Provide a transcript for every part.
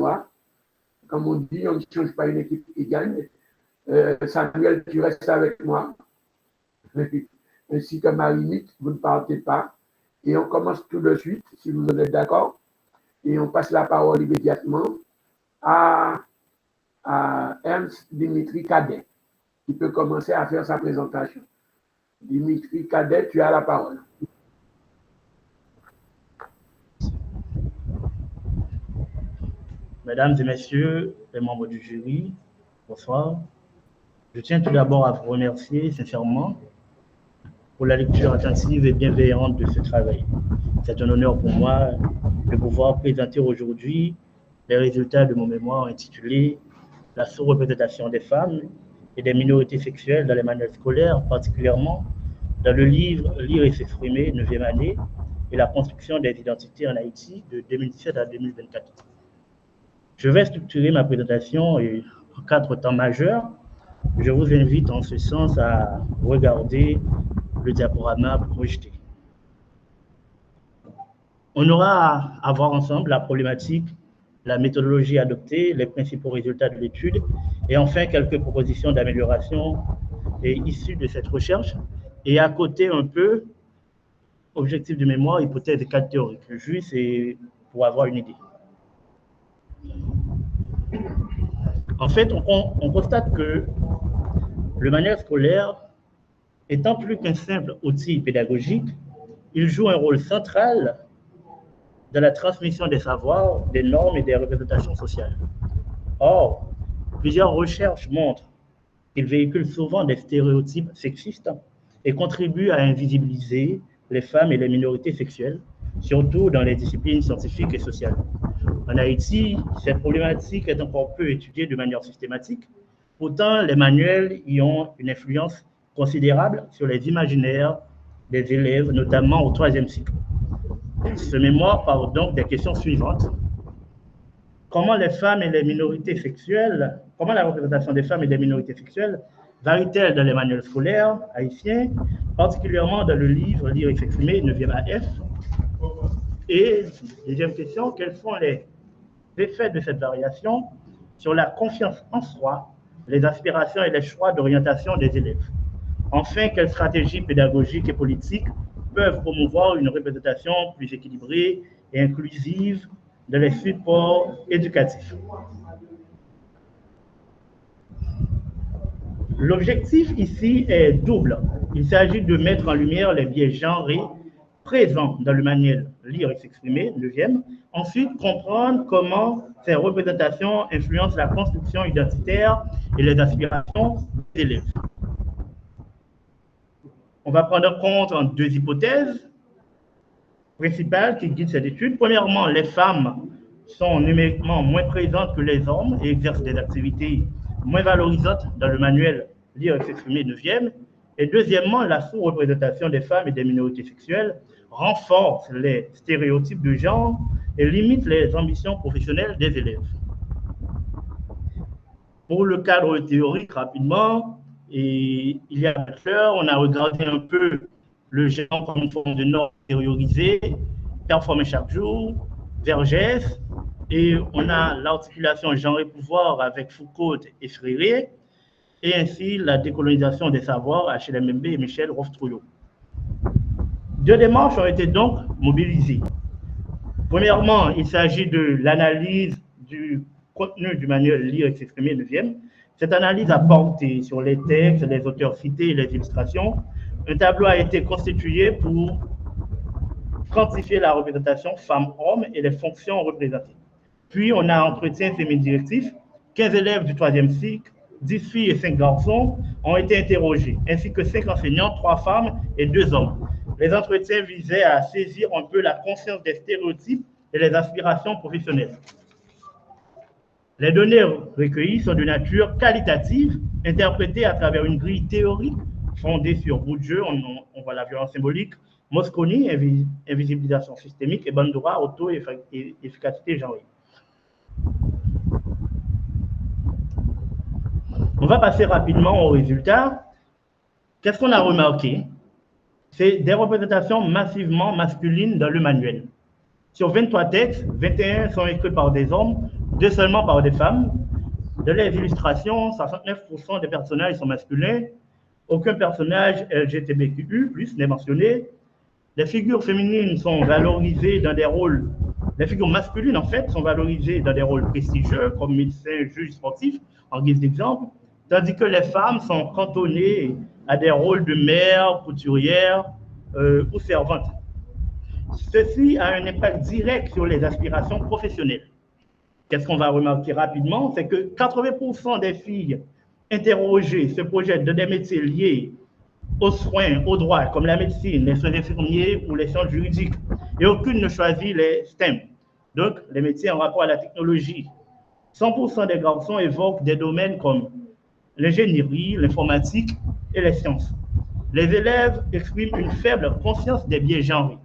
moi. Comme on dit, on ne change pas une équipe qui gagne. Samuel, tu restes avec moi. Ainsi que Marie-Nique, vous ne partez pas. Et on commence tout de suite, si vous êtes d'accord. Et on passe la parole immédiatement à Ernst Dimitri Cadet, qui peut commencer à faire sa présentation. Dimitri Cadet, tu as la parole. Mesdames et messieurs, les membres du jury, bonsoir. Je tiens tout d'abord à vous remercier sincèrement pour la lecture attentive et bienveillante de ce travail. C'est un honneur pour moi de pouvoir présenter aujourd'hui les résultats de mon mémoire intitulé « La sous-représentation des femmes et des minorités sexuelles dans les manuels scolaires, particulièrement dans le livre « Lire et s'exprimer, 9e année et la construction des identités en Haïti de 2017 à 2024 ». Je vais structurer ma présentation en 4 temps majeurs. Je vous invite en ce sens à regarder le diaporama projeté. On aura à voir ensemble la problématique, la méthodologie adoptée, les principaux résultats de l'étude et enfin quelques propositions d'amélioration issues de cette recherche. Et à côté un peu, objectif de mémoire, hypothèse et cas théoriques, juste pour avoir une idée. En fait, on constate que le manuel scolaire, étant plus qu'un simple outil pédagogique, il joue un rôle central dans la transmission des savoirs, des normes et des représentations sociales. Or, plusieurs recherches montrent qu'il véhicule souvent des stéréotypes sexistes et contribue à invisibiliser les femmes et les minorités sexuelles, surtout dans les disciplines scientifiques et sociales. En Haïti, cette problématique est encore peu étudiée de manière systématique. Pourtant, les manuels y ont une influence considérable sur les imaginaires des élèves, notamment au 3e cycle. Ce mémoire part donc des questions suivantes. Comment la représentation des femmes et des minorités sexuelles varie-t-elle dans les manuels scolaires haïtiens, particulièrement dans le livre Lire et s'exprimer, 9e AF? Et deuxième question, quels sont les effets de cette variation sur la confiance en soi, les aspirations et les choix d'orientation des élèves? Enfin, quelles stratégies pédagogiques et politiques peuvent promouvoir une représentation plus équilibrée et inclusive dans les supports éducatifs? L'objectif ici est double. Il s'agit de mettre en lumière les biais genrés présents dans le manuel Lire et s'exprimer, 9e. Ensuite, comprendre comment ces représentations influencent la construction identitaire et les aspirations des élèves. On va prendre en compte 2 hypothèses principales qui guident cette étude. Premièrement, les femmes sont numériquement moins présentes que les hommes et exercent des activités moins valorisantes dans le manuel Lire et s'exprimer, 9e. Et deuxièmement, la sous-représentation des femmes et des minorités sexuelles renforce les stéréotypes de genre et limite les ambitions professionnelles des élèves. Pour le cadre théorique, rapidement, il y a Butler, on a regardé un peu le genre comme une forme de norme intériorisée, performée chaque jour, Vergès, et on a l'articulation genre et pouvoir avec Foucault et Freire, et ainsi la décolonisation des savoirs, HLMMB et Michel Roftrouillot. 2 démarches ont été donc mobilisées. Premièrement, il s'agit de l'analyse du contenu du manuel Lire et s'exprimer, 9e. Cette analyse a porté sur les textes, les auteurs cités et les illustrations. Un tableau a été constitué pour quantifier la représentation femmes-hommes et les fonctions représentées. Puis, on a entretien semi-directif. 15 élèves du 3e cycle, 10 filles et 5 garçons ont été interrogés, ainsi que 5 enseignants, 3 femmes et 2 hommes. Les entretiens visaient à saisir un peu la conscience des stéréotypes et les aspirations professionnelles. Les données recueillies sont de nature qualitative, interprétées à travers une grille théorique fondée sur Bourdieu, on voit la violence symbolique, Mosconi, invisibilisation systémique, et Bandura, auto-efficacité genrée. On va passer rapidement aux résultats. Qu'est-ce qu'on a remarqué? C'est des représentations massivement masculines dans le manuel. Sur 23 textes, 21 sont écrits par des hommes, deux seulement par des femmes. De les illustrations, 69% des personnages sont masculins. Aucun personnage LGBTQ+ n'est mentionné. Les figures féminines sont valorisées dans des rôles. Les figures masculines, en fait, sont valorisées dans des rôles prestigieux, comme médecins, juges sportifs, en guise d'exemple, tandis que les femmes sont cantonnées à des rôles de mère, couturière ou servante. Ceci a un impact direct sur les aspirations professionnelles. Qu'est-ce qu'on va remarquer rapidement? C'est que 80% des filles interrogées se projettent dans des métiers liés aux soins, aux droits, comme la médecine, les soins infirmiers ou les sciences juridiques. Et aucune ne choisit les STEM, donc les métiers en rapport à la technologie. 100% des garçons évoquent des domaines comme l'ingénierie, l'informatique et les sciences. Les élèves expriment une faible conscience des biais genrés.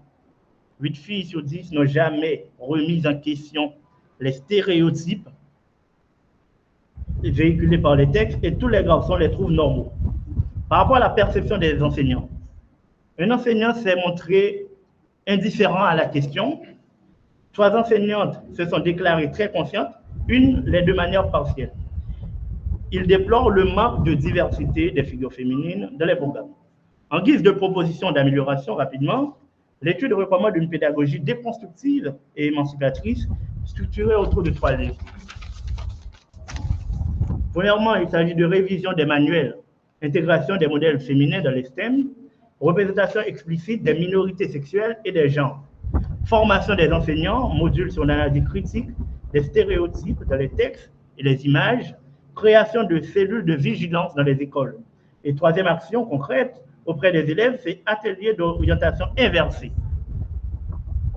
8 filles sur 10 n'ont jamais remis en question les stéréotypes véhiculés par les textes et tous les garçons les trouvent normaux. Par rapport à la perception des enseignants, un enseignant s'est montré indifférent à la question. 3 enseignantes se sont déclarées très conscientes, une l'est de manière partielle. Il déplore le manque de diversité des figures féminines dans les programmes. En guise de proposition d'amélioration, rapidement, l'étude recommande une pédagogie déconstructive et émancipatrice structurée autour de 3 lignes. Premièrement, il s'agit de révision des manuels, intégration des modèles féminins dans les STEM, représentation explicite des minorités sexuelles et des genres, formation des enseignants, module sur l'analyse critique des stéréotypes dans les textes et les images, création de cellules de vigilance dans les écoles. Et troisième action concrète auprès des élèves, c'est atelier d'orientation inversée.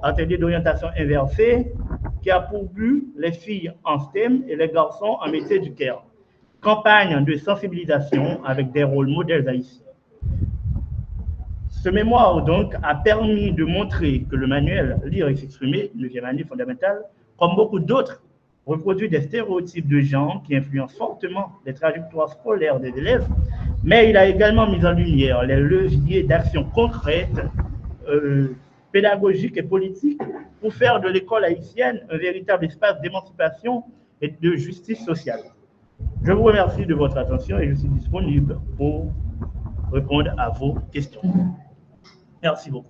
Atelier d'orientation inversée qui a pour but les filles en STEM et les garçons en métier du care. Campagne de sensibilisation avec des rôles modèles haïtiens. Ce mémoire, donc, a permis de montrer que le manuel Lire et s'exprimer, 9e année fondamentale, comme beaucoup d'autres, reproduit des stéréotypes de genre qui influencent fortement les trajectoires scolaires des élèves, mais il a également mis en lumière les leviers d'action concrètes, pédagogiques et politiques pour faire de l'école haïtienne un véritable espace d'émancipation et de justice sociale. Je vous remercie de votre attention et je suis disponible pour répondre à vos questions. Merci beaucoup.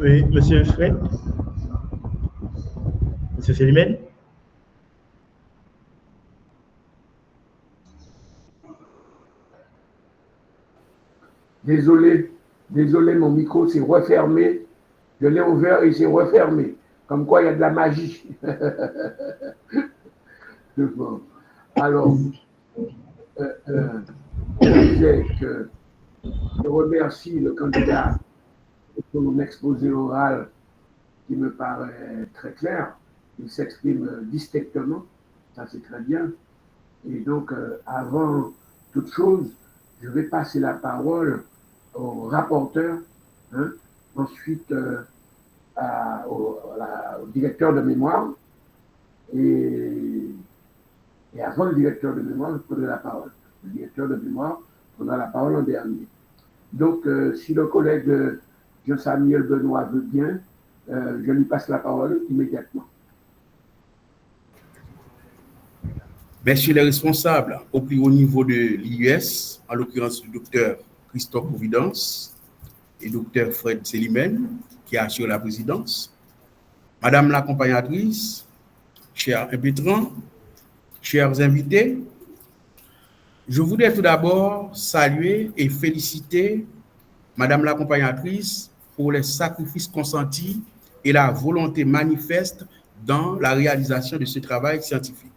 Oui, monsieur Fred. Monsieur Félimène. Désolé, mon micro s'est refermé. Je l'ai ouvert et il s'est refermé. Comme quoi, il y a de la magie. Bon. Alors, je disais que je remercie le candidat pour son exposé oral qui me paraît très clair. Il s'exprime distinctement, ça c'est très bien. Et donc, avant toute chose, je vais passer la parole au rapporteur, hein, ensuite au directeur de mémoire, et avant le directeur de mémoire, je prendrai la parole. Le directeur de mémoire prendra la parole en dernier. Donc, si le collègue Jean-Samuel Benoît veut bien, je lui passe la parole immédiatement. Messieurs les responsables au plus haut niveau de l'IUS, en l'occurrence le docteur Christophe Providence et docteur Fred Célimène, qui assure la présidence, Madame l'accompagnatrice, chers impétrants, chers invités, je voudrais tout d'abord saluer et féliciter Madame l'accompagnatrice pour les sacrifices consentis et la volonté manifeste dans la réalisation de ce travail scientifique.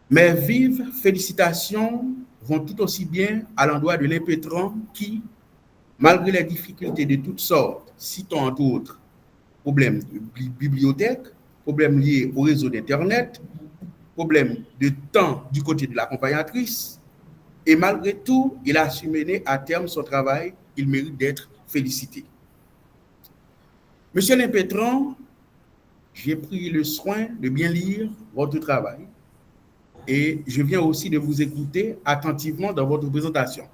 Mes vives félicitations vont tout aussi bien à l'endroit de l'impétrant qui, malgré les difficultés de toutes sortes, citons entre autres problèmes de bibliothèque, problèmes liés au réseau d'Internet, problèmes de temps du côté de l'accompagnatrice, et malgré tout, il a su mener à terme son travail. Il mérite d'être félicité. Monsieur l'impétrant, j'ai pris le soin de bien lire votre travail et je viens aussi de vous écouter attentivement dans votre présentation.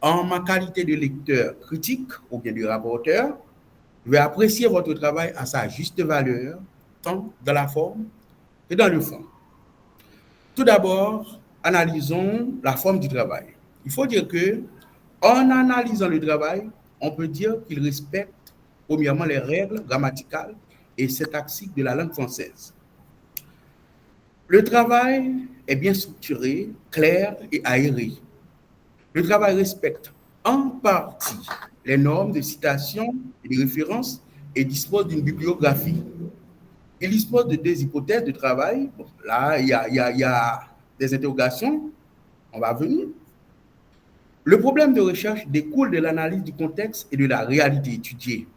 En ma qualité de lecteur critique ou bien de rapporteur, je vais apprécier votre travail à sa juste valeur, tant dans la forme que dans le fond. Tout d'abord, analysons la forme du travail. Il faut dire que, en analysant le travail, on peut dire qu'il respecte premièrement les règles grammaticales et syntaxiques de la langue française. Le travail est bien structuré, clair et aéré. Le travail respecte en partie les normes de citation et de référence et dispose d'une bibliographie. Il dispose de deux hypothèses de travail. Bon, là, il y a des interrogations. On va venir. Le problème de recherche découle de l'analyse du contexte et de la réalité étudiée.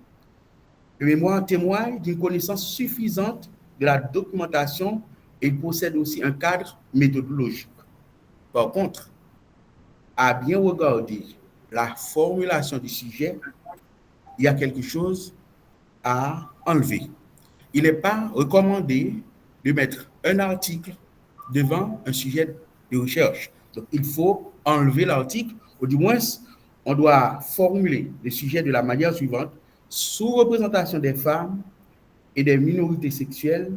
Le mémoire témoigne d'une connaissance suffisante de la documentation et il possède aussi un cadre méthodologique. Par contre, à bien regarder la formulation du sujet, il y a quelque chose à enlever. Il n'est pas recommandé de mettre un article devant un sujet de recherche. Donc, il faut enlever l'article, ou du moins, on doit formuler le sujet de la manière suivante: sous-représentation des femmes et des minorités sexuelles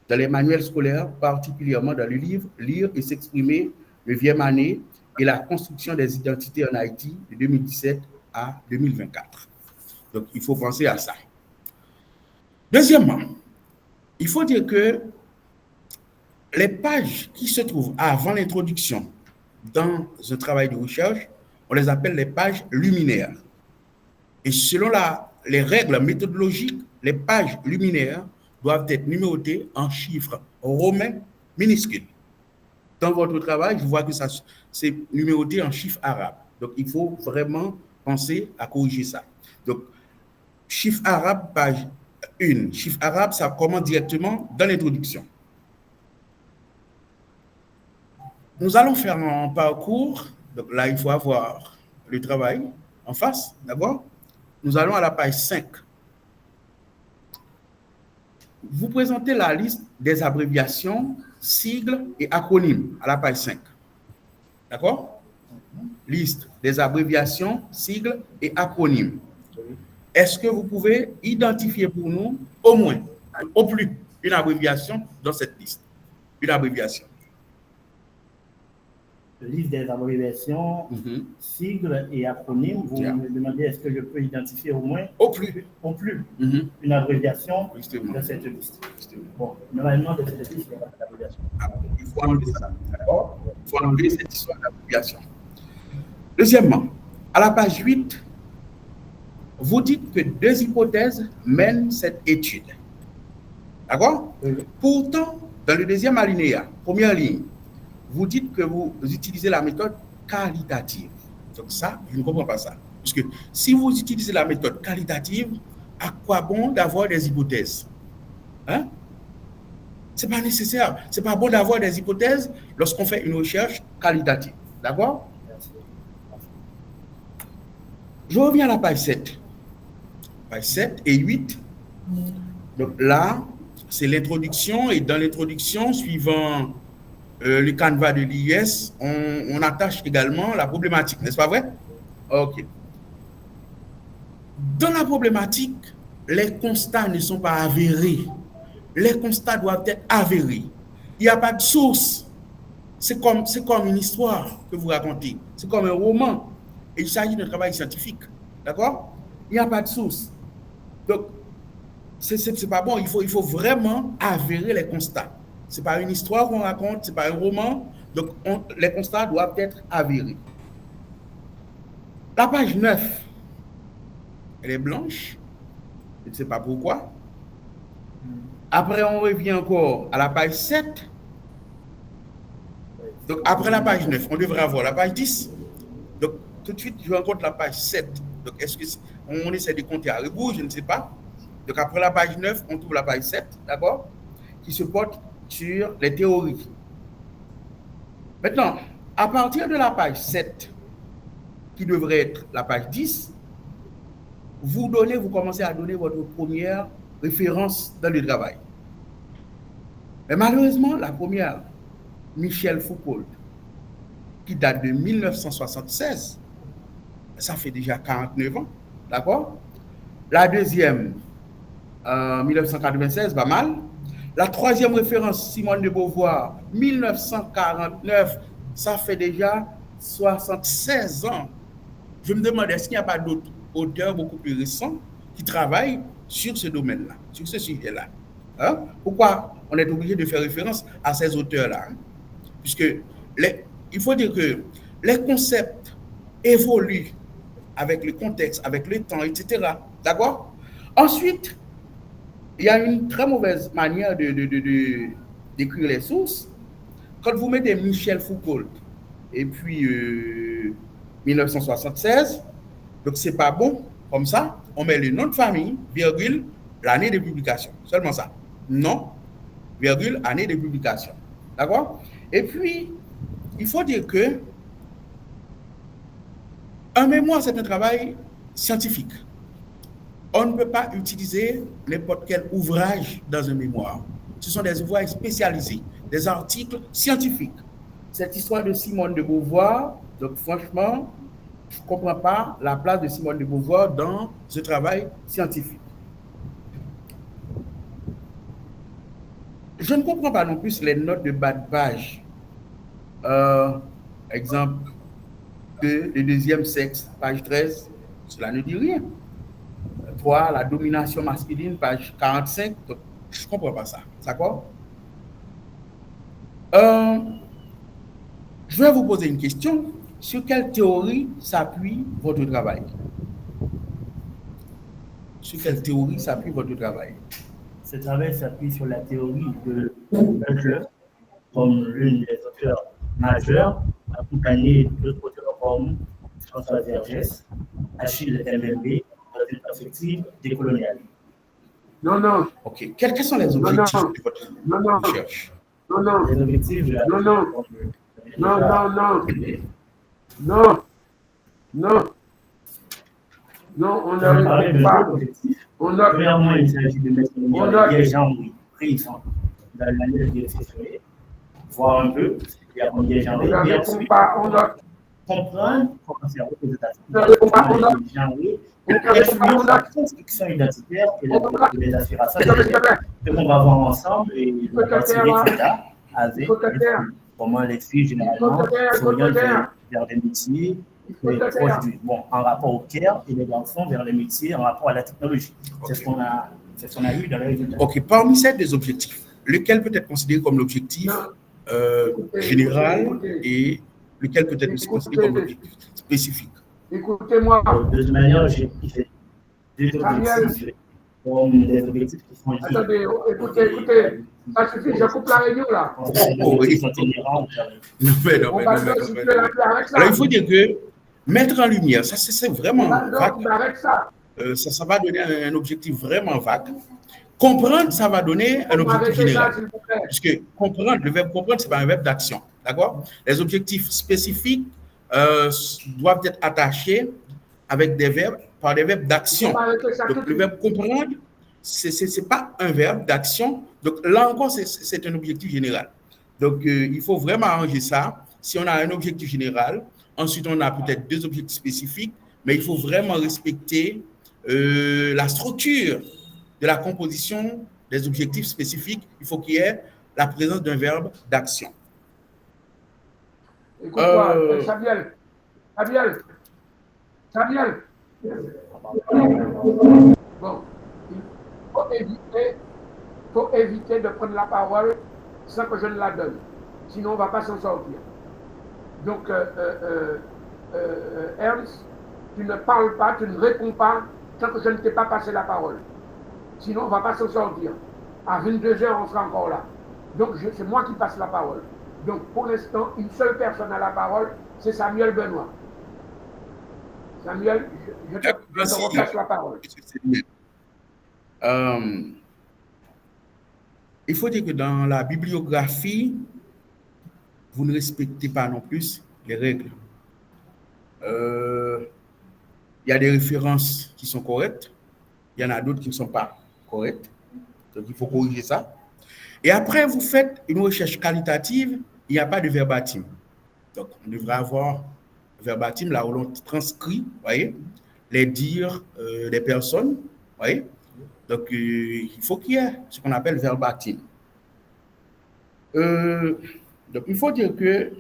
dans les manuels scolaires, particulièrement dans le livre Lire et s'exprimer, le Vieux-Mané et la construction des identités en Haïti de 2017 à 2024. Donc, il faut penser à ça. Deuxièmement, il faut dire que les pages qui se trouvent avant l'introduction dans un travail de recherche, on les appelle les pages luminaires. Et selon les règles méthodologiques, les pages luminaires doivent être numérotées en chiffres romains minuscules. Dans votre travail, je vois que ça c'est numéroté en chiffres arabes. Donc, il faut vraiment penser à corriger ça. Donc, chiffre arabe, page 1. Chiffre arabe, ça commence directement dans l'introduction. Nous allons faire un parcours. Donc là, il faut avoir le travail en face, d'abord. Nous allons à la page 5. Vous présentez la liste des abréviations, sigles et acronymes à la page 5. D'accord? Liste des abréviations, sigles et acronymes. Est-ce que vous pouvez identifier pour nous au moins, au plus, une abréviation dans cette liste? Une abréviation. Liste des abréviations, sigles et acronymes. Vous me demandez est-ce que je peux identifier au moins au plus une abréviation Justement. de cette liste. Bon, normalement, de cette liste, il n'y a pas d'abréviation. Il faut enlever ça. D'accord? Il faut enlever cette histoire d'abréviation. Deuxièmement, à la page 8, vous dites que deux hypothèses mènent cette étude. D'accord? Oui. Pourtant, dans le deuxième alinéa, première ligne, vous dites que vous utilisez la méthode qualitative. Donc ça, je ne comprends pas ça. Parce que si vous utilisez la méthode qualitative, à quoi bon d'avoir des hypothèses? Hein? Ce n'est pas nécessaire. Ce n'est pas bon d'avoir des hypothèses lorsqu'on fait une recherche qualitative. D'accord? Je reviens à la page 7. Page 7 et 8. Donc là, c'est l'introduction. Et dans l'introduction, suivant le canevas de l'IS, on attache également la problématique, n'est-ce pas vrai? Ok. Dans la problématique, les constats ne sont pas avérés. Les constats doivent être avérés. Il n'y a pas de source. C'est comme une histoire que vous racontez. C'est comme un roman. Et il s'agit d'un travail scientifique. D'accord? Il n'y a pas de source. Donc, c'est pas bon. Il faut vraiment avérer les constats. Ce n'est pas une histoire qu'on raconte, ce n'est pas un roman. Donc, les constats doivent être avérés. La page 9, elle est blanche. Je ne sais pas pourquoi. Après, on revient encore à la page 7. Donc, après la page 9, on devrait avoir la page 10. Donc, tout de suite, je rencontre la page 7. Donc, est-ce qu'on essaie de compter à rebours? Je ne sais pas. Donc, après la page 9, on trouve la page 7, d'accord, qui se porte sur les théories. Maintenant, à partir de la page 7, qui devrait être la page 10, vous commencez à donner votre première référence dans le travail. Mais malheureusement, la première, Michel Foucault, qui date de 1976, ça fait déjà 49 ans, d'accord? La deuxième, 1996, pas mal. La troisième référence, Simone de Beauvoir, 1949, ça fait déjà 76 ans. Je me demande, est-ce qu'il n'y a pas d'autres auteurs beaucoup plus récents qui travaillent sur ce domaine-là, sur ce sujet-là? Hein? Pourquoi on est obligé de faire référence à ces auteurs-là? Hein? Puisque il faut dire que les concepts évoluent avec le contexte, avec le temps, etc. D'accord? Ensuite, il y a une très mauvaise manière d'écrire les sources. Quand vous mettez Michel Foucault et puis 1976, donc c'est pas bon. Comme ça, on met le nom de famille, virgule, l'année de publication. Seulement ça. Nom, virgule, année de publication. D'accord? Et puis, il faut dire que un mémoire, c'est un travail scientifique. On ne peut pas utiliser n'importe quel ouvrage dans un mémoire. Ce sont des ouvrages spécialisés, des articles scientifiques. Cette histoire de Simone de Beauvoir, donc franchement, je ne comprends pas la place de Simone de Beauvoir dans ce travail scientifique. Je ne comprends pas non plus les notes de bas de page. Exemple, le deuxième sexe, page 13, cela ne dit rien. 3, la domination masculine, page 45. Donc, je ne comprends pas ça. D'accord? Je vais vous poser une question. Sur quelle théorie s'appuie votre travail? Sur quelle théorie s'appuie votre travail? Ce travail s'appuie sur la théorie de Butler, comme l'une des auteurs majeurs, accompagnée d'autres auteurs comme François Vergès, Achille Mbembe, dans une perspective décoloniale. Non. Ok. Quels sont les objectifs de votre recherche? Non. Les objectifs de la Non, on ne répond pas. Premièrement, il s'agit de mettre les gens pris dans la manière de s'exprimer, voir un peu il y a combien de gens, et ensuite comprendre comment c'est représentatif. La construction identitaire et les aspirations qu'on va voir ensemble et tirer ça avec comment les filles généralement s'orientent vers des métiers en rapport au care et les garçons vers les métiers en rapport à la technologie. Okay. C'est ce qu'on a eu dans les résultats. Ok, parmi ces deux objectifs, lequel peut être considéré comme l'objectif général et lequel peut être considéré comme l'objectif spécifique? Écoutez-moi. De toute manière, j'ai pris des objectifs comme des objectifs qui sont... Attendez, écoutez. Ça suffit, je coupe la réunion là. Oh, oui. Non. Alors, il faut dire que mettre en lumière, ça c'est vraiment vague. Ça va donner un objectif vraiment vague. Comprendre, ça va donner un objectif général. Puisque comprendre, le verbe comprendre, c'est pas un verbe d'action. D'accord? Les objectifs spécifiques doivent être attachés avec des verbes, par des verbes d'action. Donc, le verbe comprendre, ce n'est pas un verbe d'action. Donc, là encore, c'est un objectif général. Donc, il faut vraiment arranger ça. Si on a un objectif général, ensuite, on a peut-être deux objectifs spécifiques, mais il faut vraiment respecter la structure de la composition des objectifs spécifiques. Il faut qu'il y ait la présence d'un verbe d'action. Écoute-moi, Samuel. Bon, il faut éviter de prendre la parole sans que je ne la donne. Sinon, on ne va pas s'en sortir. Donc, Ernst, tu ne parles pas, tu ne réponds pas sans que je ne t'ai pas passé la parole. Sinon, on ne va pas s'en sortir. À 22h, on sera encore là. Donc, c'est moi qui passe la parole. Donc, pour l'instant, une seule personne a la parole, c'est Samuel Benoît. Samuel, je te repasse la parole. Il faut dire que dans la bibliographie, vous ne respectez pas non plus les règles. Il y a des références qui sont correctes, il y en a d'autres qui ne sont pas correctes. Donc, il faut corriger ça. Et après, vous faites une recherche qualitative, il n'y a pas de verbatim. Donc, on devrait avoir verbatim, là où l'on transcrit, voyez, les dires des personnes, voyez. Donc, il faut qu'il y ait ce qu'on appelle verbatim. Donc, il faut dire que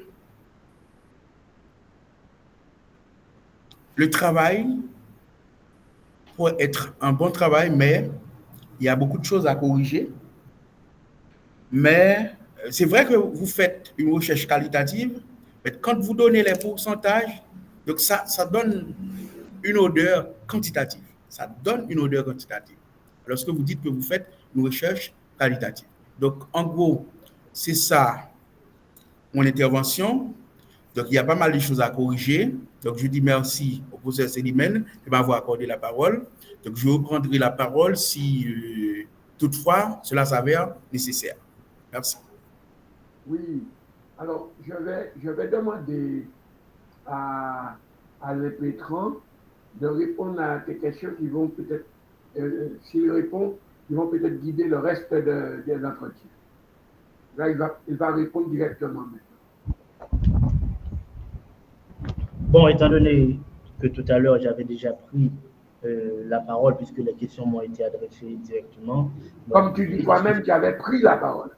le travail pourrait être un bon travail, mais il y a beaucoup de choses à corriger. Mais c'est vrai que vous faites une recherche qualitative, mais quand vous donnez les pourcentages, donc ça donne une odeur quantitative. Ça donne une odeur quantitative. Lorsque vous dites que vous faites une recherche qualitative. Donc, en gros, c'est ça mon intervention. Donc, il y a pas mal de choses à corriger. Donc, je dis merci au professeur Selimène de m'avoir accordé la parole. Donc, je reprendrai la parole si toutefois cela s'avère nécessaire. Merci. Oui. Alors, je vais demander à Lépétran de répondre à tes questions qui vont peut-être, s'il répond, ils vont peut-être guider le reste de l'entretien. Là, il va répondre directement maintenant. Bon, étant donné que tout à l'heure, j'avais déjà pris la parole puisque les questions m'ont été adressées directement. Comme tu dis toi-même, tu avais pris la parole.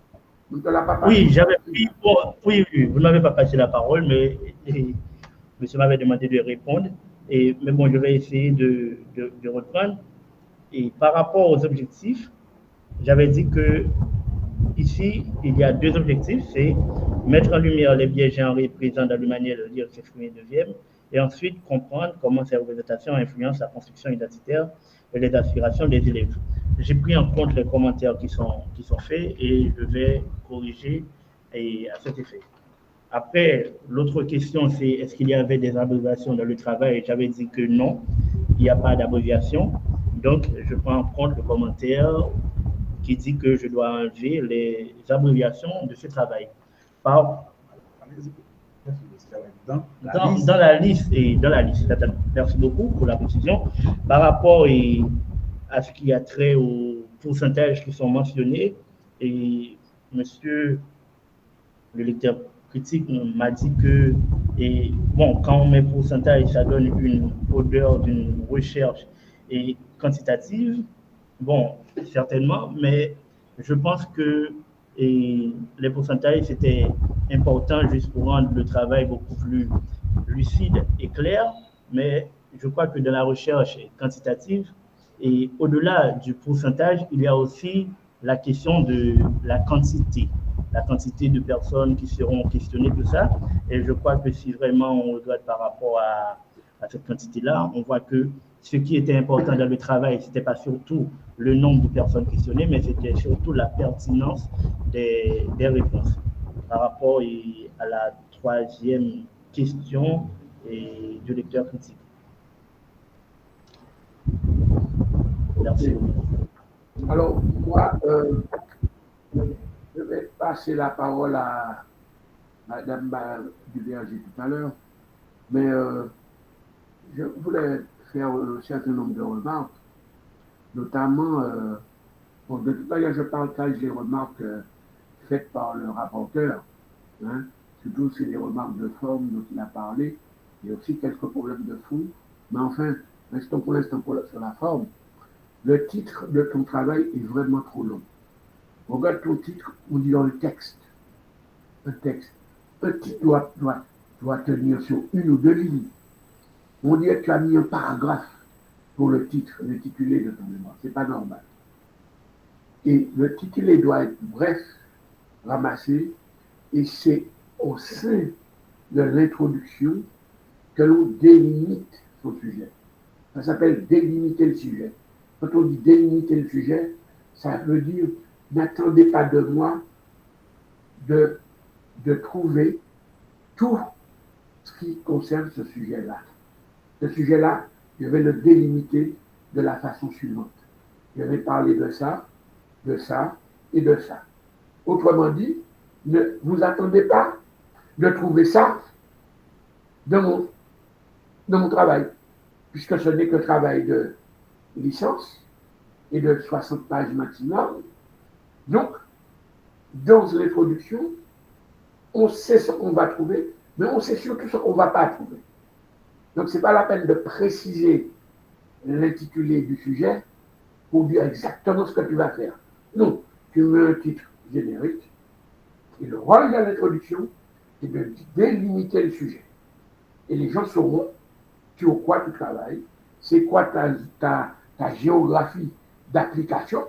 On ne te l'a pas passé. Oui, j'avais pris. Bon, oui, vous n'avez pas passé la parole, mais monsieur m'avait demandé de répondre. Mais bon, je vais essayer de reprendre. Et par rapport aux objectifs, j'avais dit que ici, il y a deux objectifs. C'est mettre en lumière les biais genrés présents dans la manière de lire, s'exprimer de Viem, et ensuite comprendre comment ces représentations influencent la construction identitaire et les aspirations des élèves. J'ai pris en compte les commentaires qui sont faits et je vais corriger à cet effet. Après, l'autre question, c'est est-ce qu'il y avait des abréviations dans le travail? J'avais dit que non, il n'y a pas d'abréviation. Donc, je prends en compte le commentaire qui dit que je dois enlever les abréviations de ce travail. Dans la liste, merci beaucoup pour la précision. Par rapport à ce qui a trait aux pourcentages qui sont mentionnés, et monsieur le lecteur critique m'a dit que, quand on met pourcentage, ça donne une odeur d'une recherche quantitative. Bon, certainement, mais je pense que les pourcentages, c'était important juste pour rendre le travail beaucoup plus lucide et clair, mais je crois que dans la recherche quantitative, et au-delà du pourcentage, il y a aussi la question de la quantité de personnes qui seront questionnées, tout ça. Et je crois que si vraiment on regarde par rapport à cette quantité-là, on voit que ce qui était important dans le travail, ce n'était pas surtout le nombre de personnes questionnées, mais c'était surtout la pertinence des réponses. Par rapport à la troisième question du lecteur critique. Merci. Alors, moi, je vais passer la parole à Madame Duverger tout à l'heure, mais je voulais faire un certain nombre de remarques, notamment, de toute manière, je partage les remarques faites par le rapporteur, hein, surtout c'est les remarques de forme dont il a parlé, il y a aussi quelques problèmes de fond, mais enfin, restons pour l'instant sur la forme. Le titre de ton travail est vraiment trop long. Regarde ton titre, on dit dans le texte. Un texte. Un titre doit tenir sur une ou deux lignes. On dit que tu as mis un paragraphe pour le titre, l'intitulé de ton mémoire. C'est pas normal. Et le titulé doit être bref, ramassé, et c'est au sein de l'introduction que l'on délimite son sujet. Ça s'appelle délimiter le sujet. Quand on dit délimiter le sujet, ça veut dire n'attendez pas de moi de de trouver tout ce qui concerne ce sujet-là. Ce sujet-là, je vais le délimiter de la façon suivante. Je vais parler de ça et de ça. Autrement dit, ne vous attendez pas de trouver ça dans mon travail, puisque ce n'est que travail de licence et de 60 pages maximum. Donc, dans l'introduction, on sait ce qu'on va trouver, mais on sait surtout ce qu'on ne va pas trouver. Donc, ce n'est pas la peine de préciser l'intitulé du sujet pour dire exactement ce que tu vas faire. Non, tu mets un titre générique et le rôle de l'introduction est de délimiter le sujet. Et les gens sauront sur quoi tu travailles, c'est quoi ta géographie d'application.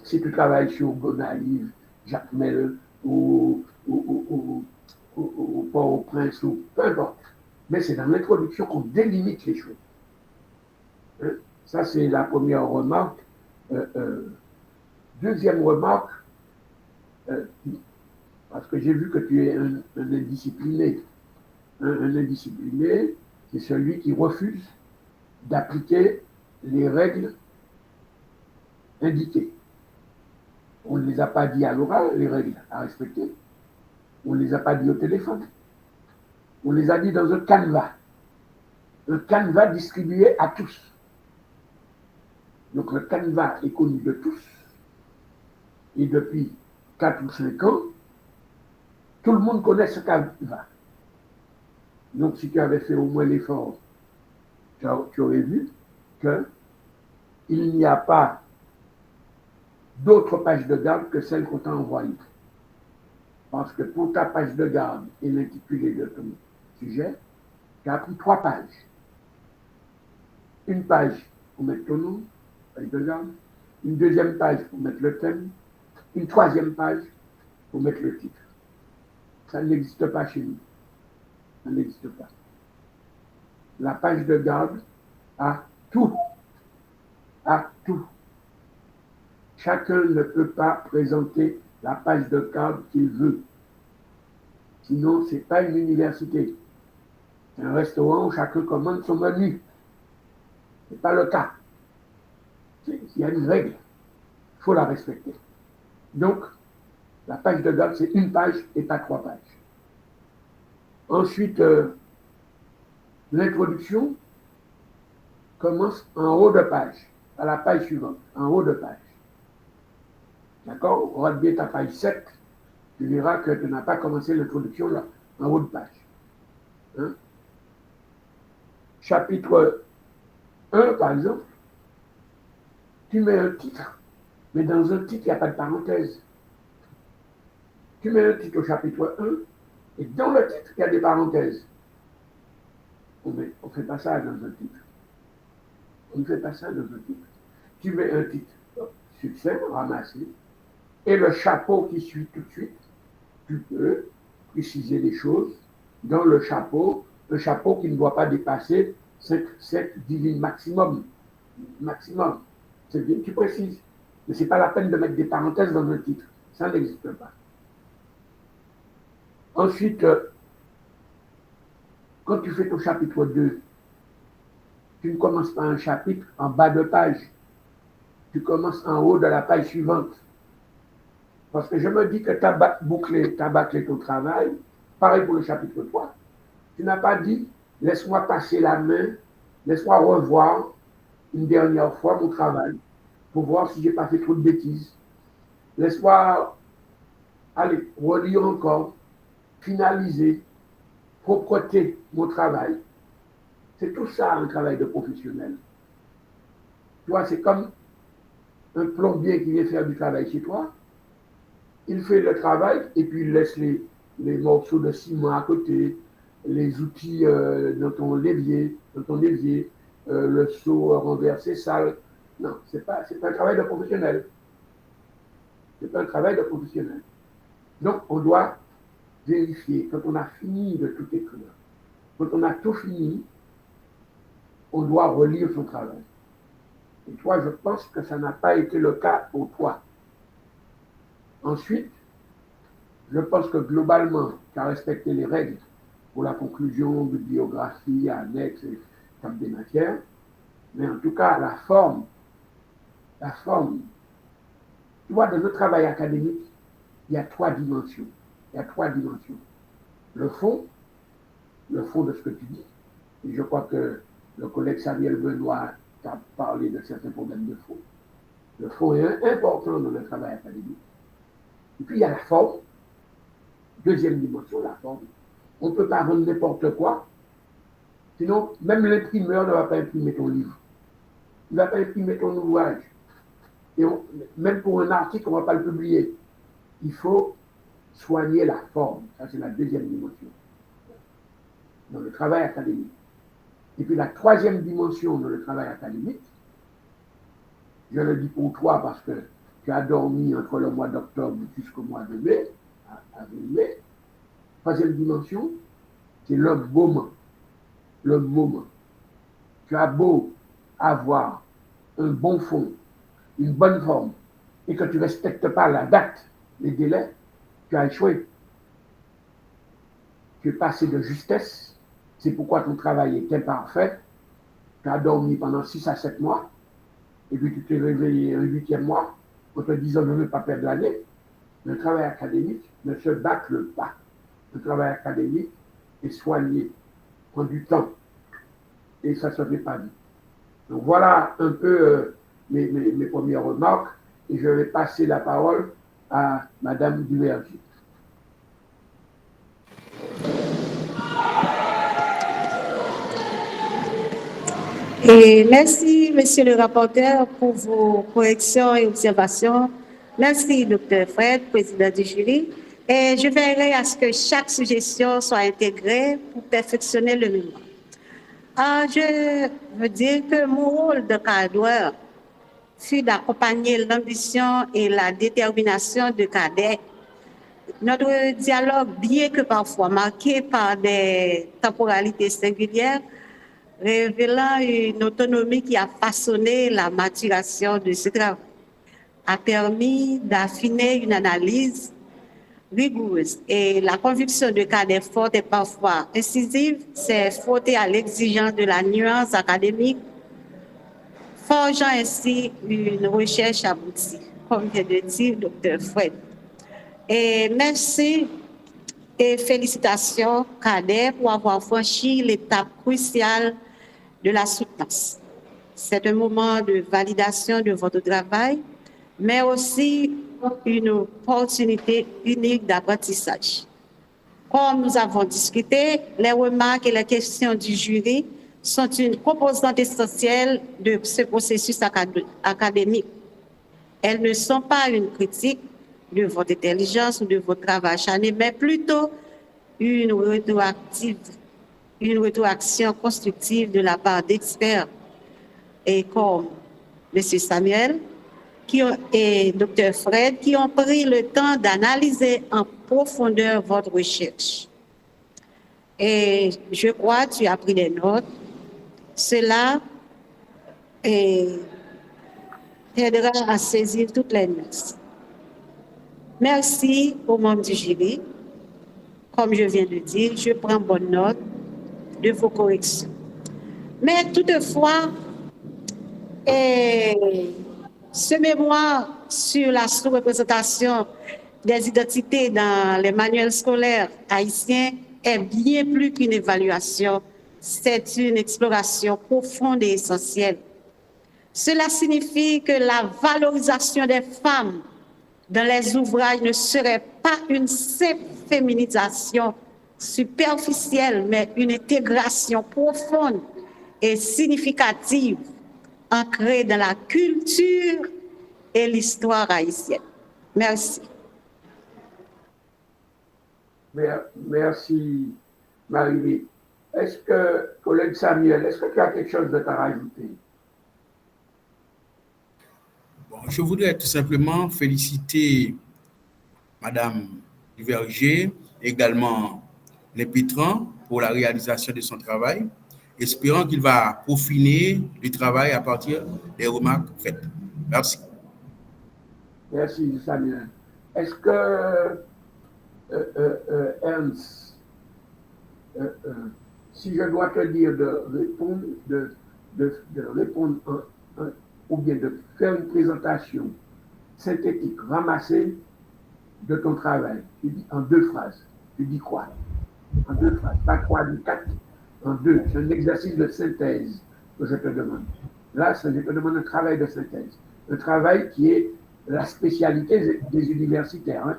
Si tu travailles sur Gonaïve, Jacmel ou Port-au-Prince ou peu importe. Mais c'est dans l'introduction qu'on délimite les choses. Hein? Ça, c'est la première remarque. Deuxième remarque, parce que j'ai vu que tu es un indiscipliné. Un indiscipliné, c'est celui qui refuse d'appliquer les règles indiquées. On ne les a pas dit à l'oral, les règles à respecter. On ne les a pas dit au téléphone. On les a dit dans un canevas. Un canevas distribué à tous. Donc le canevas est connu de tous. Et depuis 4 ou 5 ans, tout le monde connaît ce canevas. Donc si tu avais fait au moins l'effort, tu aurais vu qu'il n'y a pas d'autres pages de garde que celles qu'on t'a envoyées. Parce que pour ta page de garde et l'intitulé de ton sujet, tu as pris 3 pages. Une page pour mettre ton nom, page de garde, une deuxième page pour mettre le thème, une troisième page pour mettre le titre. Ça n'existe pas chez nous. Ça n'existe pas. La page de garde a tout. A tout. Chacun ne peut pas présenter la page de garde qu'il veut. Sinon, ce n'est pas une université. C'est un restaurant où chacun commande son menu. Ce n'est pas le cas. Il y a une règle. Il faut la respecter. Donc, la page de garde, c'est une page et pas 3 pages. Ensuite, l'introduction commence en haut de page, à la page suivante, en haut de page. D'accord? Regarde bien ta page 7, tu verras que tu n'as pas commencé l'introduction là, en haut de page. Hein? Chapitre 1, par exemple, tu mets un titre, mais dans un titre, il n'y a pas de parenthèse. Tu mets un titre au chapitre 1, et dans le titre, il y a des parenthèses. On ne fait pas ça dans un titre. On ne fait pas ça dans un titre. Tu mets un titre succinct, ramassé, et le chapeau qui suit tout de suite, tu peux préciser des choses dans le chapeau, un chapeau qui ne doit pas dépasser 7 lignes maximum. Maximum. C'est bien, tu précises. Mais ce n'est pas la peine de mettre des parenthèses dans un titre. Ça n'existe pas. Ensuite, quand tu fais ton chapitre 2, tu ne commences pas un chapitre en bas de page. Tu commences en haut de la page suivante. Parce que je me dis que tu as bouclé ton travail. Pareil pour le chapitre 3. Tu n'as pas dit, laisse-moi passer la main, laisse-moi revoir une dernière fois mon travail pour voir si je n'ai pas fait trop de bêtises. Laisse-moi aller relire encore, finaliser, propreté mon travail. C'est tout ça un travail de professionnel. Tu vois, c'est comme un plombier qui vient faire du travail chez toi. Il fait le travail et puis il laisse les morceaux de ciment à côté, les outils dans ton évier, le seau renversé sale. Non, c'est pas un travail de professionnel. C'est pas un travail de professionnel. Donc, on doit vérifier, quand on a fini de tout écrire, quand on a tout fini, on doit relire son travail. Et toi, je pense que ça n'a pas été le cas pour toi. Ensuite, Je pense que globalement, tu as respecté les règles pour la conclusion de biographie, annexe et table des matières. Mais en tout cas, la forme, tu vois, dans le travail académique, il y a trois dimensions. Le fond de ce que tu dis. Et je crois que le collègue Samuel Benoît t'a parlé de certains problèmes de fond. Le fond est important dans le travail académique. Et puis il y a la forme. Deuxième dimension, la forme. On ne peut pas rendre n'importe quoi. Sinon, même l'imprimeur ne va pas imprimer ton livre. Il ne va pas imprimer ton ouvrage. Et même pour un article, on ne va pas le publier. Il faut soigner la forme. Ça, c'est la deuxième dimension dans le travail académique. Et puis la troisième dimension dans le travail académique, je le dis pour toi parce que tu as dormi entre le mois d'octobre jusqu'au mois de mai, avril-mai. Troisième dimension, c'est le moment. Le moment. Tu as beau avoir un bon fond, une bonne forme, et que tu ne respectes pas la date, les délais, tu as échoué. Tu es passé de justesse. C'est pourquoi ton travail est imparfait. Tu as dormi pendant 6 à 7 mois, et puis tu t'es réveillé un 8e mois, en te disant je ne veux pas perdre l'année. Le travail académique ne se bâcle pas. Le travail académique est soigné, prend du temps, et ça ne se fait pas vite. Donc voilà un peu mes premières remarques, et je vais passer la parole à Madame Duverger. Et merci, monsieur le rapporteur, pour vos corrections et observations. Merci, docteur Fred, président du jury. Et je veillerai à ce que chaque suggestion soit intégrée pour perfectionner le mémoire. Je veux dire que mon rôle de cadreur fut d'accompagner l'ambition et la détermination de Cadet. Notre dialogue, bien que parfois marqué par des temporalités singulières, révélant une autonomie qui a façonné la maturation de ce travail, a permis d'affiner une analyse rigoureuse. Et la conviction de Cadet forte et parfois incisive s'est frottée à l'exigence de la nuance académique, forgeant ainsi une recherche aboutie, comme vient de dire Dr. Fred. Et merci et félicitations, Cadet, pour avoir franchi l'étape cruciale de la soutenance. C'est un moment de validation de votre travail, mais aussi une opportunité unique d'apprentissage. Comme nous avons discuté, les remarques et les questions du jury sont une composante essentielle de ce processus académique. Elles ne sont pas une critique de votre intelligence ou de votre travail acharné, mais plutôt une rétroaction constructive de la part d'experts et comme M. Samuel et Dr. Fred qui ont pris le temps d'analyser en profondeur votre recherche. Et je crois que tu as pris des notes. Cela aidera à saisir toutes les notes. Merci aux membres du jury. Comme je viens de dire, je prends bonne note de vos corrections. Mais toutefois, ce mémoire sur la sous-représentation des identités dans les manuels scolaires haïtiens est bien plus qu'une évaluation, c'est une exploration profonde et essentielle. Cela signifie que la valorisation des femmes dans les ouvrages ne serait pas une simple féminisation superficielle, mais une intégration profonde et significative, ancrée dans la culture et l'histoire haïtienne. Merci. Merci, Marie-Louise. Est-ce que, collègue Samuel, est-ce que tu as quelque chose de à rajouter? Bon, je voudrais tout simplement féliciter Madame Duverger, également les Pétrans pour la réalisation de son travail, espérant qu'il va peaufiner le travail à partir des remarques faites. Merci. Merci, Samuel. Est-ce que Ernst, si je dois te dire de répondre ou bien de faire une présentation synthétique, ramassée de ton travail, tu dis en 2 phrases. Tu dis quoi? En 2 phrases, pas 3 ni 4, en 2. C'est un exercice de synthèse que je te demande. Là, je te demande un travail de synthèse. Un travail qui est la spécialité des universitaires. Hein.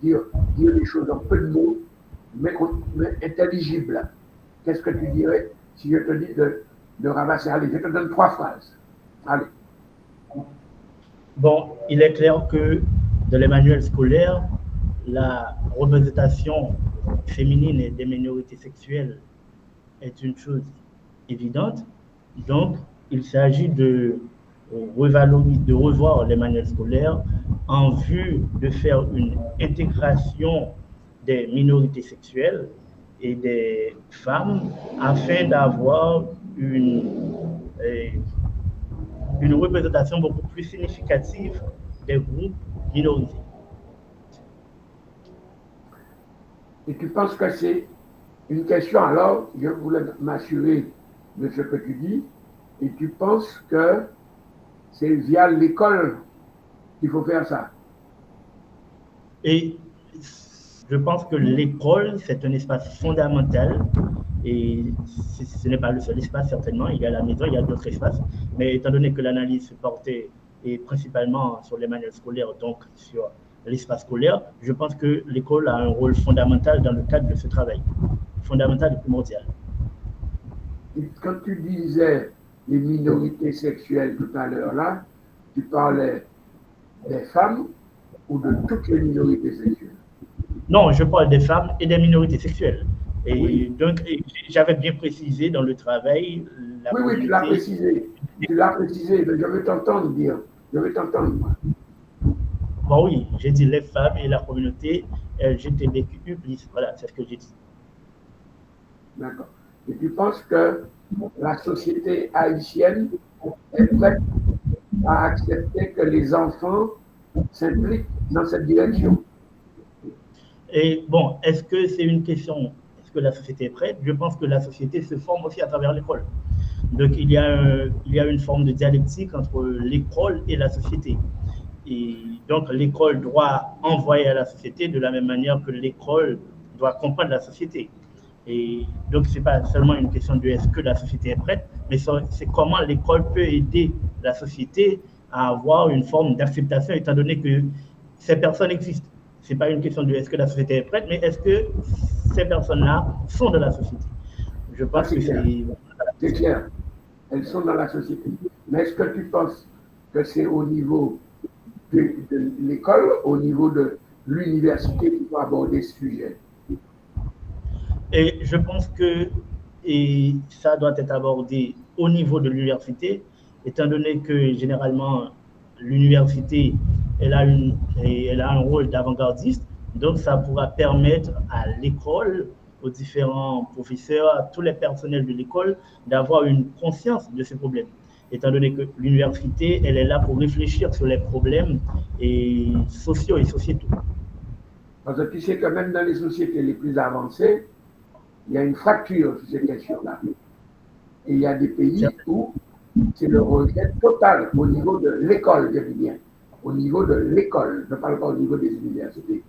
Dire les choses en peu de mots, mais intelligibles. Qu'est-ce que tu dirais si je te dis de ramasser? Allez, je te donne 3 phrases. Allez. Bon, il est clair que dans les manuels scolaires, la représentation féminine et des minorités sexuelles est une chose évidente. Donc, il s'agit de revoir les manuels scolaires en vue de faire une intégration des minorités sexuelles et des femmes afin d'avoir une représentation beaucoup plus significative des groupes minorisés. Et tu penses que c'est une question, alors, je voulais m'assurer de ce que tu dis, et tu penses que c'est via l'école qu'il faut faire ça? Et je pense que l'école, c'est un espace fondamental, et ce n'est pas le seul espace, certainement. Il y a la maison, il y a d'autres espaces, mais étant donné que l'analyse se portait et principalement sur les manuels scolaires, donc sur l'espace scolaire, je pense que l'école a un rôle fondamental dans le cadre de ce travail, fondamental et primordial. Et quand tu disais les minorités sexuelles tout à l'heure là, tu parlais des femmes ou de toutes les minorités sexuelles? Non, je parle des femmes et des minorités sexuelles. Et oui. Donc, j'avais bien précisé dans le travail la Oui, tu l'as précisé. Tu l'as précisé, mais je veux t'entendre dire. Je veux t'entendre, moi. Bon, oui, j'ai dit les femmes et la communauté LGBTQ+. Voilà, c'est ce que j'ai dit. D'accord. Et tu penses que la société haïtienne est prête à accepter que les enfants s'impliquent dans cette direction? Et bon, est-ce que c'est une question, est-ce que la société est prête? Je pense que la société se forme aussi à travers l'école. Donc, il y a une forme de dialectique entre l'école et la société. Et donc, l'école doit envoyer à la société de la même manière que l'école doit comprendre la société. Et donc, ce n'est pas seulement une question de est-ce que la société est prête, mais c'est comment l'école peut aider la société à avoir une forme d'acceptation, étant donné que ces personnes existent. Ce n'est pas une question de est-ce que la société est prête, mais est-ce que ces personnes-là sont de la société. Je pense que c'est clair. Elles sont dans la société. Mais est-ce que tu penses que c'est au niveau de l'école, au niveau de l'université qu'il faut aborder ce sujet? Et je pense que ça doit être abordé au niveau de l'université, étant donné que généralement l'université elle a un rôle d'avant-gardiste, donc ça pourra permettre à l'école, aux différents professeurs, à tous les personnels de l'école d'avoir une conscience de ces problèmes, étant donné que l'université elle est là pour réfléchir sur les problèmes sociaux et sociétaux. Parce que tu sais que même dans les sociétés les plus avancées, il y a une fracture sur ces questions-là. Et il y a des pays où c'est le rejet total au niveau de l'école, je dis bien. Au niveau de l'école, je ne parle pas au niveau des universités.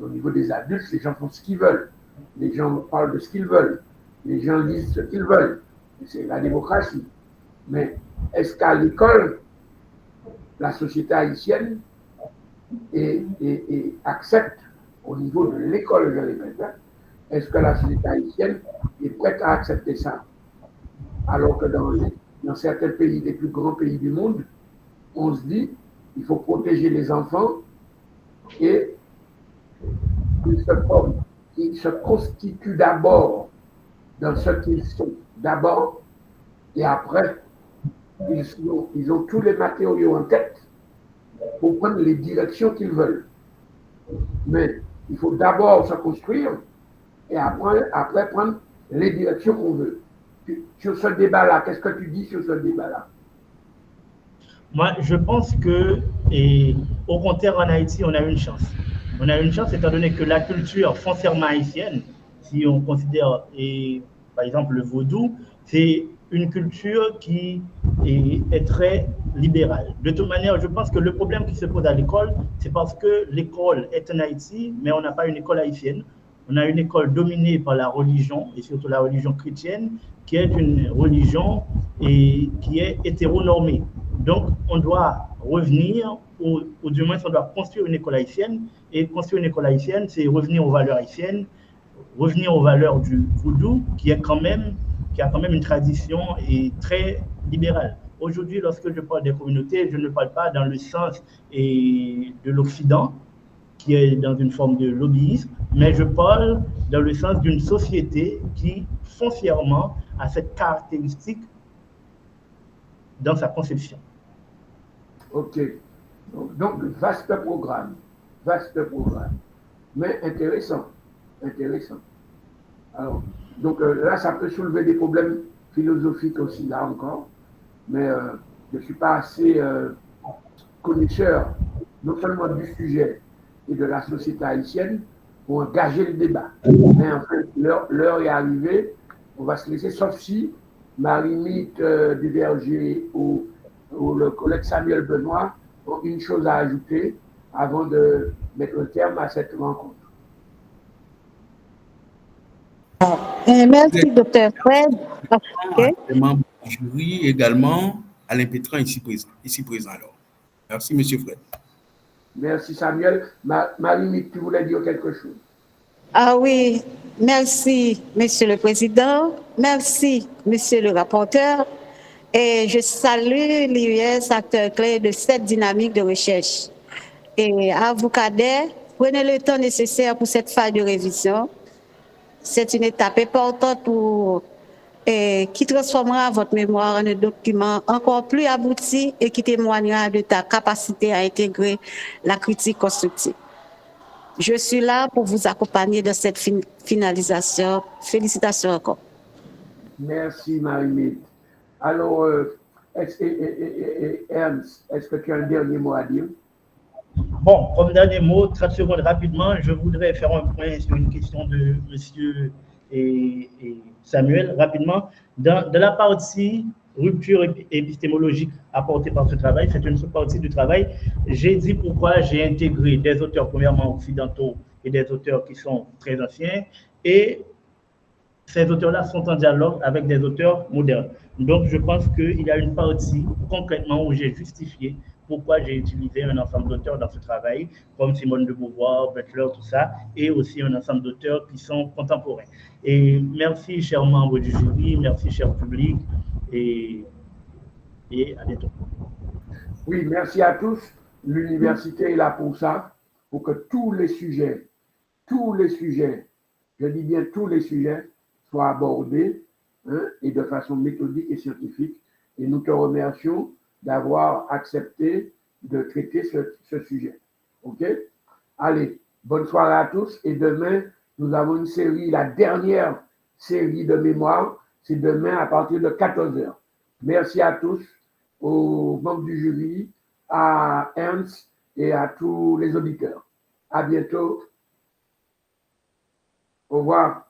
Au niveau des adultes, les gens font ce qu'ils veulent. Les gens parlent de ce qu'ils veulent. Les gens disent ce qu'ils veulent. C'est la démocratie. Mais est-ce qu'à l'école, la société haïtienne accepte, au niveau de l'école, je répète, est-ce que la société haïtienne est prête à accepter ça? Alors que dans certains pays, les plus grands pays du monde, on se dit il faut protéger les enfants et ils se constituent d'abord dans ce qu'ils sont d'abord et après ils ont tous les matériaux en tête pour prendre les directions qu'ils veulent. Mais il faut d'abord se construire et après prendre les directions qu'on veut. Sur ce débat-là, qu'est-ce que tu dis sur ce débat-là? Moi, je pense que, au contraire, en Haïti, on a une chance. On a une chance étant donné que la culture foncièrement haïtienne, si on considère, par exemple, le vaudou, c'est une culture qui est très libérale. De toute manière, je pense que le problème qui se pose à l'école, c'est parce que l'école est en Haïti, mais on n'a pas une école haïtienne. On a une école dominée par la religion, et surtout la religion chrétienne, qui est une religion qui est hétéronormée. Donc, on doit revenir, ou du moins, on doit construire une école haïtienne. Et construire une école haïtienne, c'est revenir aux valeurs haïtiennes, revenir aux valeurs du vaudou, qui a quand même une tradition et très libérale. Aujourd'hui, lorsque je parle des communautés, je ne parle pas dans le sens de l'Occident, qui est dans une forme de lobbyisme, mais je parle dans le sens d'une société qui, foncièrement, a cette caractéristique dans sa conception. OK. Donc, vaste programme, mais intéressant. Alors, donc là, ça peut soulever des problèmes philosophiques aussi, là encore, mais je ne suis pas assez connaisseur, non seulement du sujet et de la société haïtienne, pour engager le débat. Mais en fait, l'heure est arrivée, on va se laisser, sauf si Marie-Mite Duverger ou le collègue Samuel Benoît ont une chose à ajouter avant de mettre un terme à cette rencontre. Merci, Dr. Fred. Okay. Les membres du jury également, Alain Pétran ici présent alors. Merci, M. Fred. Merci, Samuel. Marie-Mite, tu voulais dire quelque chose? Ah oui, merci, Monsieur le Président. Merci, Monsieur le rapporteur. Et je salue l'IUS, acteur clé de cette dynamique de recherche. Et à vous, cadets, prenez le temps nécessaire pour cette phase de révision. C'est une étape importante qui transformera votre mémoire en un document encore plus abouti et qui témoignera de ta capacité à intégrer la critique constructive. Je suis là pour vous accompagner dans cette finalisation. Félicitations encore. Merci, Marie-Mite. Alors, Ernst, est-ce que tu as un dernier mot à dire? Bon, comme dernier mot, 30 secondes rapidement, je voudrais faire un point sur une question de monsieur et Samuel, rapidement. Dans la partie rupture épistémologique apportée par ce travail, c'est une sous-partie du travail. J'ai dit pourquoi j'ai intégré des auteurs premièrement occidentaux et des auteurs qui sont très anciens, et ces auteurs-là sont en dialogue avec des auteurs modernes. Donc, je pense qu'il y a une partie concrètement où j'ai justifié pourquoi j'ai utilisé un ensemble d'auteurs dans ce travail, comme Simone de Beauvoir, Butler, tout ça, et aussi un ensemble d'auteurs qui sont contemporains. Et merci, chers membres du jury, merci, cher public, et à bientôt. Oui, merci à tous. L'université est là pour ça, pour que tous les sujets, je dis bien tous les sujets, soient abordés et de façon méthodique et scientifique. Et nous te remercions d'avoir accepté de traiter ce sujet. OK? Allez, bonne soirée à tous. Et demain, nous avons une série, la dernière série de mémoire, c'est demain à partir de 14h. Merci à tous, aux membres du jury, à Ernst et à tous les auditeurs. À bientôt. Au revoir.